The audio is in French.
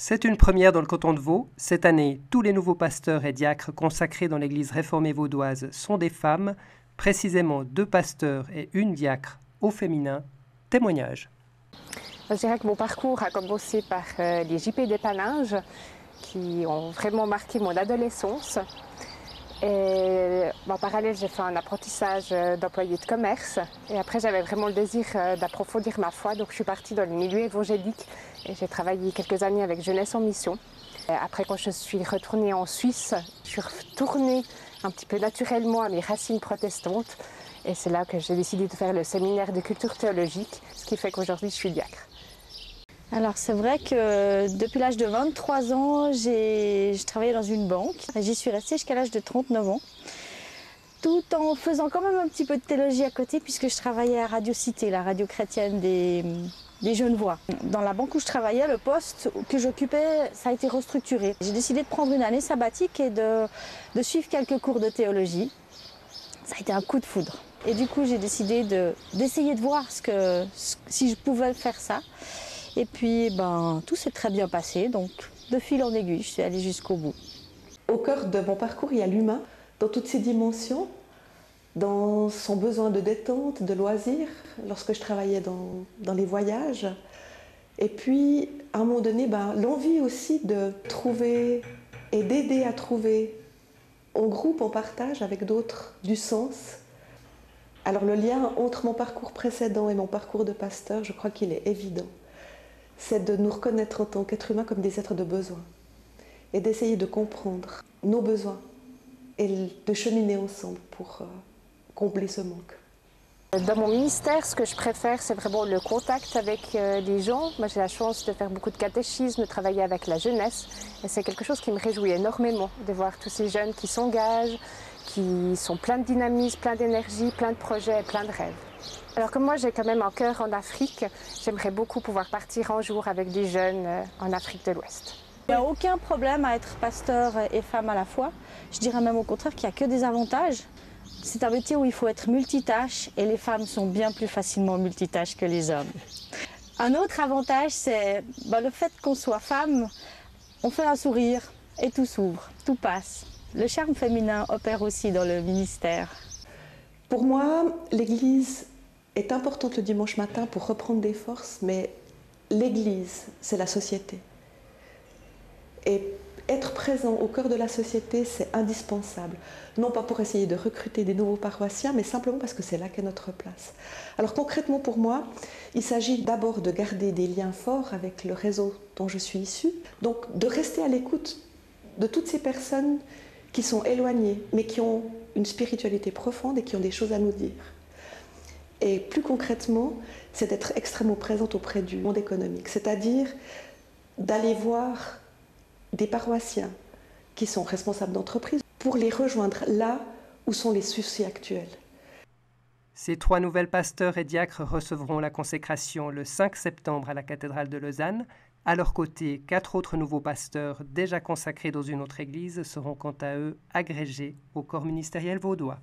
C'est une première dans le canton de Vaud. Cette année, tous les nouveaux pasteurs et diacres consacrés dans l'église réformée vaudoise sont des femmes, précisément 2 pasteurs et une diacre au féminin. Témoignage. Je dirais que mon parcours a commencé par les JP dépannage qui ont vraiment marqué mon adolescence. Et en parallèle, j'ai fait un apprentissage d'employé de commerce. Et après, j'avais vraiment le désir d'approfondir ma foi. Donc, je suis partie dans le milieu évangélique et j'ai travaillé quelques années avec Jeunesse en Mission. Et après, quand je suis retournée en Suisse, je suis retournée un petit peu naturellement à mes racines protestantes. Et c'est là que j'ai décidé de faire le séminaire de culture théologique, ce qui fait qu'aujourd'hui, je suis diacre. Alors c'est vrai que depuis l'âge de 23 ans, je travaillais dans une banque. J'y suis restée jusqu'à l'âge de 39 ans, tout en faisant quand même un petit peu de théologie à côté, puisque je travaillais à Radio Cité, la radio chrétienne des Genevois. Dans la banque où je travaillais, le poste que j'occupais, ça a été restructuré. J'ai décidé de prendre une année sabbatique et de suivre quelques cours de théologie. Ça a été un coup de foudre. Et du coup, j'ai décidé d'essayer de voir si je pouvais faire ça. Et puis, tout s'est très bien passé, donc de fil en aiguille, je suis allée jusqu'au bout. Au cœur de mon parcours, il y a l'humain, dans toutes ses dimensions, dans son besoin de détente, de loisirs, lorsque je travaillais dans les voyages. Et puis, à un moment donné, l'envie aussi de trouver et d'aider à trouver, en groupe, en partage avec d'autres, du sens. Alors le lien entre mon parcours précédent et mon parcours de pasteur, je crois qu'il est évident. C'est de nous reconnaître en tant qu'êtres humains comme des êtres de besoin et d'essayer de comprendre nos besoins et de cheminer ensemble pour combler ce manque. Dans mon ministère, ce que je préfère, c'est vraiment le contact avec les gens. Moi, j'ai la chance de faire beaucoup de catéchisme, de travailler avec la jeunesse. Et c'est quelque chose qui me réjouit énormément, de voir tous ces jeunes qui s'engagent, qui sont pleins de dynamisme, pleins d'énergie, pleins de projets et pleins de rêves. Alors comme moi j'ai quand même un cœur en Afrique, j'aimerais beaucoup pouvoir partir un jour avec des jeunes en Afrique de l'Ouest. Il n'y a aucun problème à être pasteur et femme à la fois. Je dirais même au contraire qu'il n'y a que des avantages. C'est un métier où il faut être multitâche et les femmes sont bien plus facilement multitâches que les hommes. Un autre avantage, c'est le fait qu'on soit femme, on fait un sourire et tout s'ouvre, tout passe. Le charme féminin opère aussi dans le ministère. Pour moi, l'Église est importante le dimanche matin pour reprendre des forces, mais l'Église, c'est la société. Et être présent au cœur de la société, c'est indispensable. Non pas pour essayer de recruter des nouveaux paroissiens, mais simplement parce que c'est là qu'est notre place. Alors concrètement pour moi, il s'agit d'abord de garder des liens forts avec le réseau dont je suis issue, donc de rester à l'écoute de toutes ces personnes qui sont éloignées, mais qui ont une spiritualité profonde et qui ont des choses à nous dire. Et plus concrètement, c'est d'être extrêmement présente auprès du monde économique, c'est-à-dire d'aller voir des paroissiens qui sont responsables d'entreprise pour les rejoindre là où sont les soucis actuels. Ces 3 nouvelles pasteurs et diacres recevront la consécration le 5 septembre à la cathédrale de Lausanne. À leur côté, 4 autres nouveaux pasteurs déjà consacrés dans une autre église seront quant à eux agrégés au corps ministériel vaudois.